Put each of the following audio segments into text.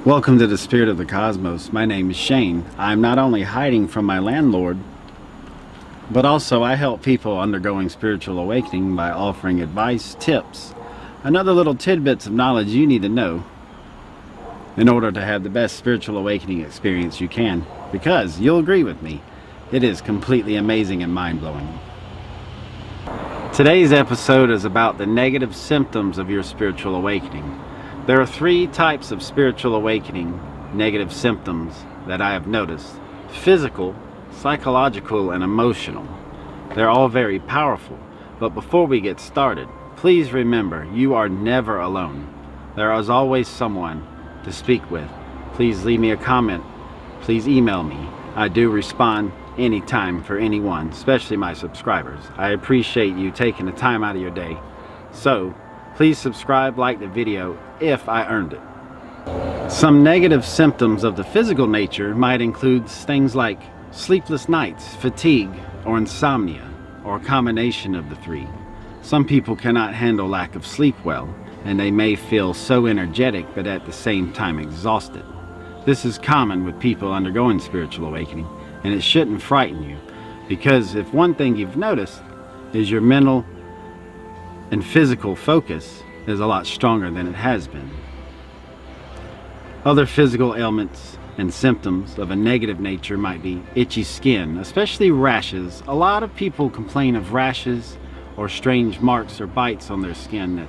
Welcome to the Spirit of the Cosmos. My name is Shane. I'm not only hiding from my landlord, but also I help people undergoing spiritual awakening by offering advice, tips, and other little tidbits of knowledge you need to know in order to have the best spiritual awakening experience you can. Because you'll agree with me, it is completely amazing and mind-blowing. Today's episode is about the negative symptoms of your spiritual awakening. There are 3 types of spiritual awakening negative symptoms that I have noticed: physical, psychological, and emotional. They're all very powerful, but before we get started, please remember you are never alone. There is always someone to speak with. Please leave me a comment. Please email me. I do respond anytime for anyone, especially my subscribers. I appreciate you taking the time out of your day. So please subscribe, like the video if I earned it. Some negative symptoms of the physical nature might include things like sleepless nights, fatigue, or insomnia, or a combination of the 3. Some people cannot handle lack of sleep well, and they may feel so energetic but at the same time exhausted. This is common with people undergoing spiritual awakening, and it shouldn't frighten you, because if one thing you've noticed is your mental and physical focus is a lot stronger than it has been. Other physical ailments and symptoms of a negative nature might be itchy skin, especially rashes. A lot of people complain of rashes or strange marks or bites on their skin that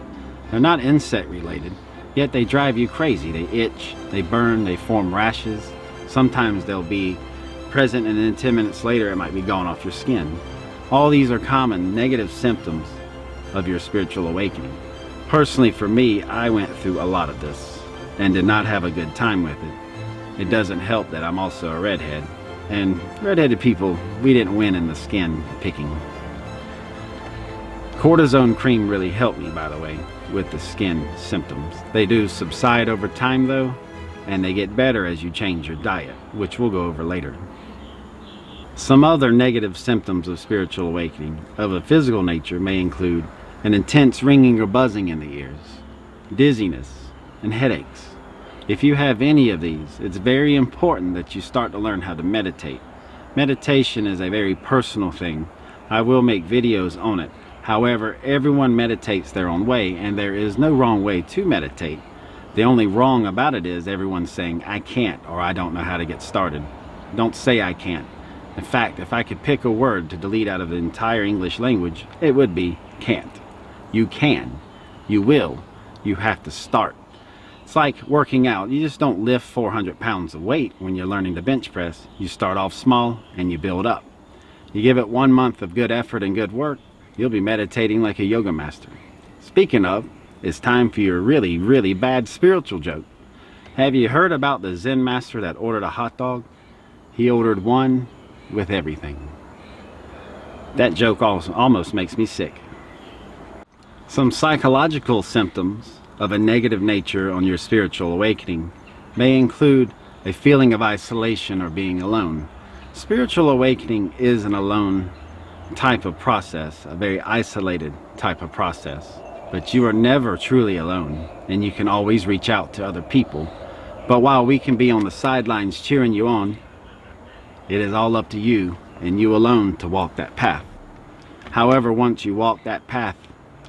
they're not insect related, yet they drive you crazy. They itch, they burn, they form rashes. Sometimes they'll be present and then 10 minutes later it might be gone off your skin. All these are common negative symptoms of your spiritual awakening. Personally, for me, I went through a lot of this and did not have a good time with it. It doesn't help that I'm also a redhead, and redheaded people, we didn't win in the skin picking. Cortisone cream really helped me, by the way, with the skin symptoms. They do subside over time though, and they get better as you change your diet, which we'll go over later. Some other negative symptoms of spiritual awakening of a physical nature may include an intense ringing or buzzing in the ears, dizziness, and headaches. If you have any of these, it's very important that you start to learn how to meditate. Meditation is a very personal thing. I will make videos on it. However, everyone meditates their own way, and there is no wrong way to meditate. The only wrong about it is everyone's saying, I can't, or I don't know how to get started. Don't say I can't. In fact, if I could pick a word to delete out of the entire English language, it would be can't. You can. You will. You have to start. It's like working out. You just don't lift 400 pounds of weight when you're learning to bench press. You start off small and you build up. You give it 1 month of good effort and good work, you'll be meditating like a yoga master. Speaking of, it's time for your really, really bad spiritual joke. Have you heard about the Zen master that ordered a hot dog? He ordered one with everything. That joke almost makes me sick. Some psychological symptoms of a negative nature on your spiritual awakening may include a feeling of isolation or being alone. Spiritual awakening is an alone type of process, a very isolated type of process, but you are never truly alone, and you can always reach out to other people. But while we can be on the sidelines cheering you on, it is all up to you and you alone to walk that path. However, once you walk that path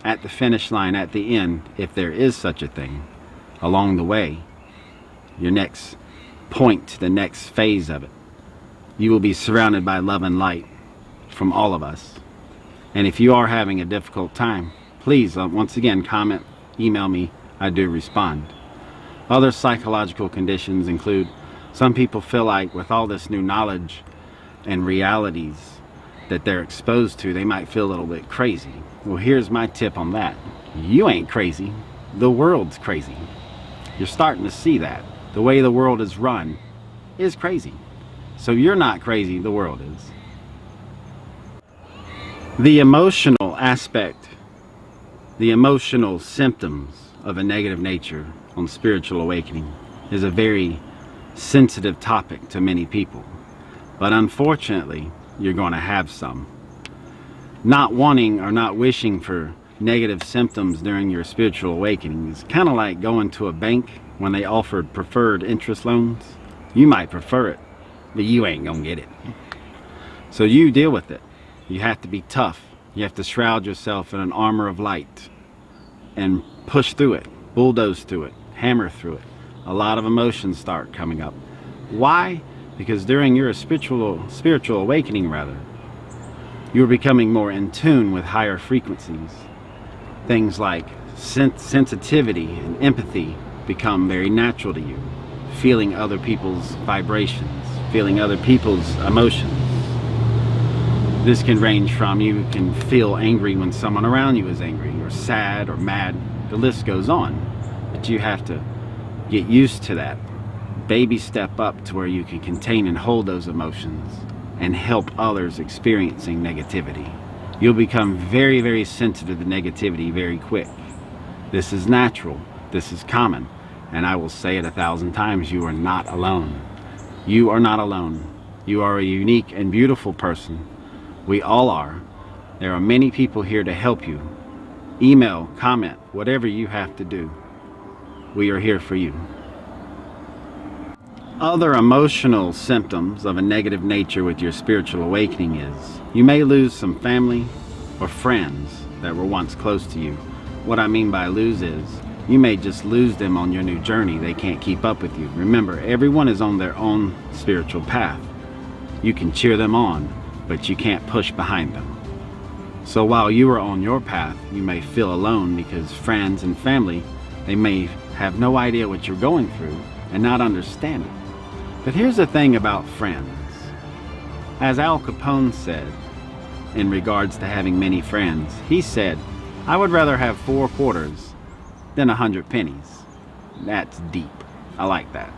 at the finish line, at the end, if there is such a thing, along the way, your next point to the next phase of it, you will be surrounded by love and light from all of us. And if you are having a difficult time, please, once again, comment, email me. I do respond. Other psychological conditions include some people feel like with all this new knowledge and realities that they're exposed to, they might feel a little bit crazy. Well, here's my tip on that. You ain't crazy. The world's crazy. You're starting to see that. The way the world is run is crazy. So you're not crazy, the world is. The emotional aspect, the emotional symptoms of a negative nature on spiritual awakening is a very sensitive topic to many people. But unfortunately, you're going to have some. Not wanting or not wishing for negative symptoms during your spiritual awakening is kind of like going to a bank when they offered preferred interest loans. You might prefer it, but you ain't gonna get it. So you deal with it. You have to be tough. You have to shroud yourself in an armor of light and push through it, bulldoze through it, hammer through it. A lot of emotions start coming up. Why? Because during your spiritual awakening, you're becoming more in tune with higher frequencies. Things like sensitivity and empathy become very natural to you. Feeling other people's vibrations, feeling other people's emotions. This can range from you can feel angry when someone around you is angry, or sad or mad. The list goes on. But you have to get used to that. Baby step up to where you can contain and hold those emotions and help others experiencing negativity. You'll become very, very sensitive to negativity very quick. This is natural. This is common. And I will say it 1,000 times, you are not alone. You are not alone. You are a unique and beautiful person. We all are. There are many people here to help you. Email, comment, whatever you have to do. We are here for you. Other emotional symptoms of a negative nature with your spiritual awakening is you may lose some family or friends that were once close to you. What I mean by lose is you may just lose them on your new journey. They can't keep up with you. Remember, everyone is on their own spiritual path. You can cheer them on, but you can't push behind them. So while you are on your path, you may feel alone because friends and family, they may have no idea what you're going through and not understand it. But here's the thing about friends. As Al Capone said, in regards to having many friends, he said, I would rather have 4 quarters than 100 pennies. That's deep. I like that.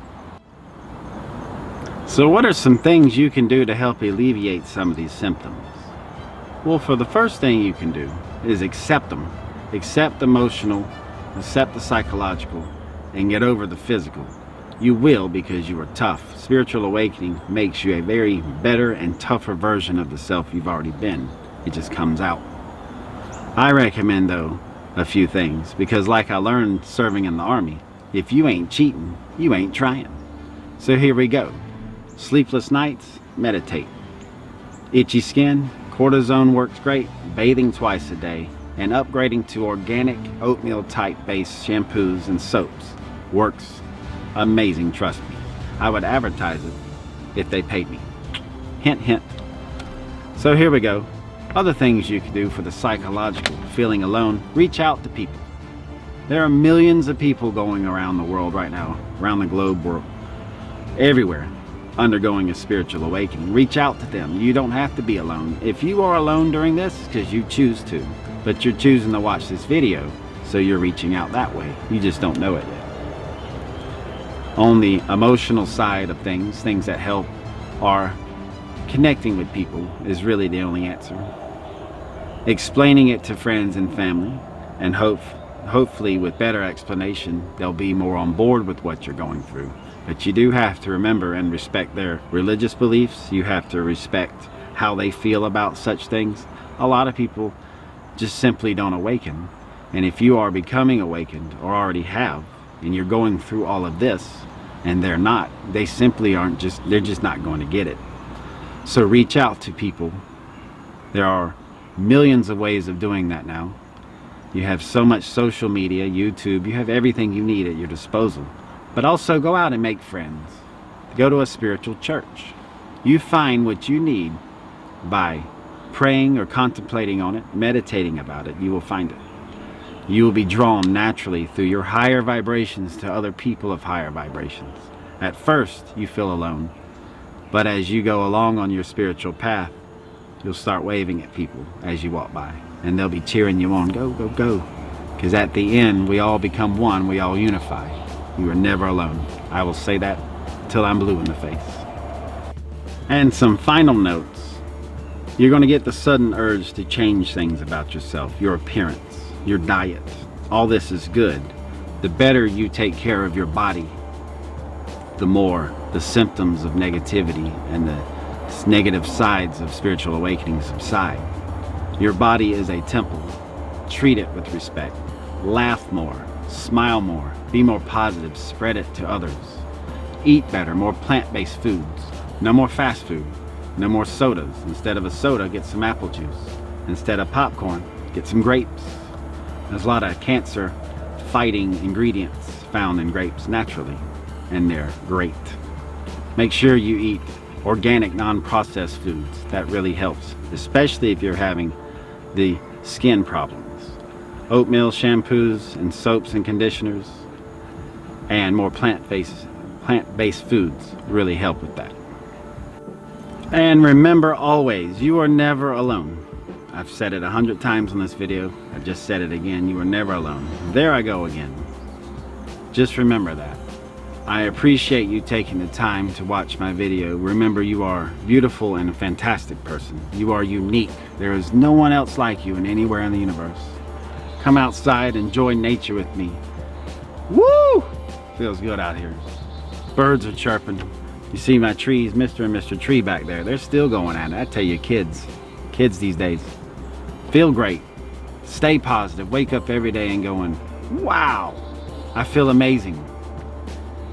So what are some things you can do to help alleviate some of these symptoms? Well, for the first thing you can do is accept them. Accept the emotional, accept the psychological, and get over the physical. You will, because you are tough. Spiritual awakening makes you a very better and tougher version of the self you've already been. It just comes out. I recommend, though, a few things, because like I learned serving in the Army, if you ain't cheating, you ain't trying. So here we go. Sleepless nights, meditate. Itchy skin, cortisone works great. Bathing twice a day, and upgrading to organic oatmeal type based shampoos and soaps works amazing, trust me. I would advertise it if they paid me. Hint, hint. So here we go. Other things you can do for the psychological, feeling alone, reach out to people. There are millions of people going around the world right now, around the globe, world, everywhere, undergoing a spiritual awakening. Reach out to them. You don't have to be alone. If you are alone during this, it's because you choose to, but you're choosing to watch this video, so you're reaching out that way. You just don't know it yet. On the emotional side of things that help are connecting with people is really the only answer. Explaining it to friends and family, and hopefully with better explanation, they'll be more on board with what you're going through. But you do have to remember and respect their religious beliefs. You have to respect how they feel about such things. A lot of people just simply don't awaken. And if you are becoming awakened, or already have, and you're going through all of this, and they're not, they simply aren't they're just not going to get it. So reach out to people. There are millions of ways of doing that now. You have so much social media, YouTube, you have everything you need at your disposal. But also go out and make friends. Go to a spiritual church. You find what you need by praying or contemplating on it, meditating about it. You will find it. You will be drawn naturally through your higher vibrations to other people of higher vibrations. At first, you feel alone. But as you go along on your spiritual path, you'll start waving at people as you walk by. And they'll be cheering you on. Go, go, go. Because at the end, we all become one. We all unify. You are never alone. I will say that till I'm blue in the face. And some final notes. You're going to get the sudden urge to change things about yourself, your appearance, your diet. All this is good. The better you take care of your body, the more the symptoms of negativity and the negative sides of spiritual awakening subside. Your body is a temple. Treat it with respect. Laugh more. Smile more, be more positive, spread it to others. Eat better, more plant-based foods. No more fast food, no more sodas. Instead of a soda, get some apple juice. Instead of popcorn, get some grapes. There's a lot of cancer fighting ingredients found in grapes naturally, and they're great. Make sure you eat organic, non-processed foods. That really helps, especially if you're having the skin problems. Oatmeal, shampoos, and soaps and conditioners, and more plant-based foods really help with that. And remember always, you are never alone. I've said it 100 times in this video. I just said it again. You are never alone. There I go again. Just remember that. I appreciate you taking the time to watch my video. Remember, you are beautiful and a fantastic person. You are unique. There is no one else like you in anywhere in the universe. Come outside, enjoy nature with me. Woo! Feels good out here. Birds are chirping. You see my trees, Mr. and Mr. Tree back there. They're still going at it. I tell you, kids these days. Feel great. Stay positive. Wake up every day and going, wow, I feel amazing.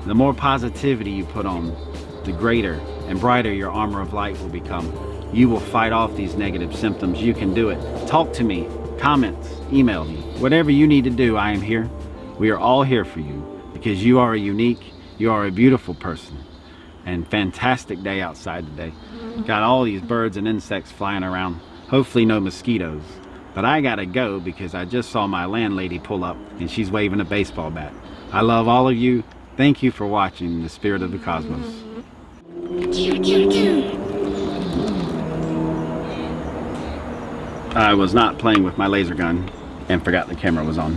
The more positivity you put on, the greater and brighter your armor of light will become. You will fight off these negative symptoms. You can do it. Talk to me. Comments. Email me. Whatever you need to do, I am here. We are all here for you because you are unique. You are a beautiful person. And fantastic day outside today. Got all these birds and insects flying around. Hopefully no mosquitoes. But I gotta go because I just saw my landlady pull up and she's waving a baseball bat. I love all of you. Thank you for watching The Spirit of the Cosmos. I was not playing with my laser gun and forgot the camera was on.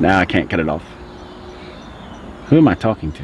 Now I can't cut it off. Who am I talking to?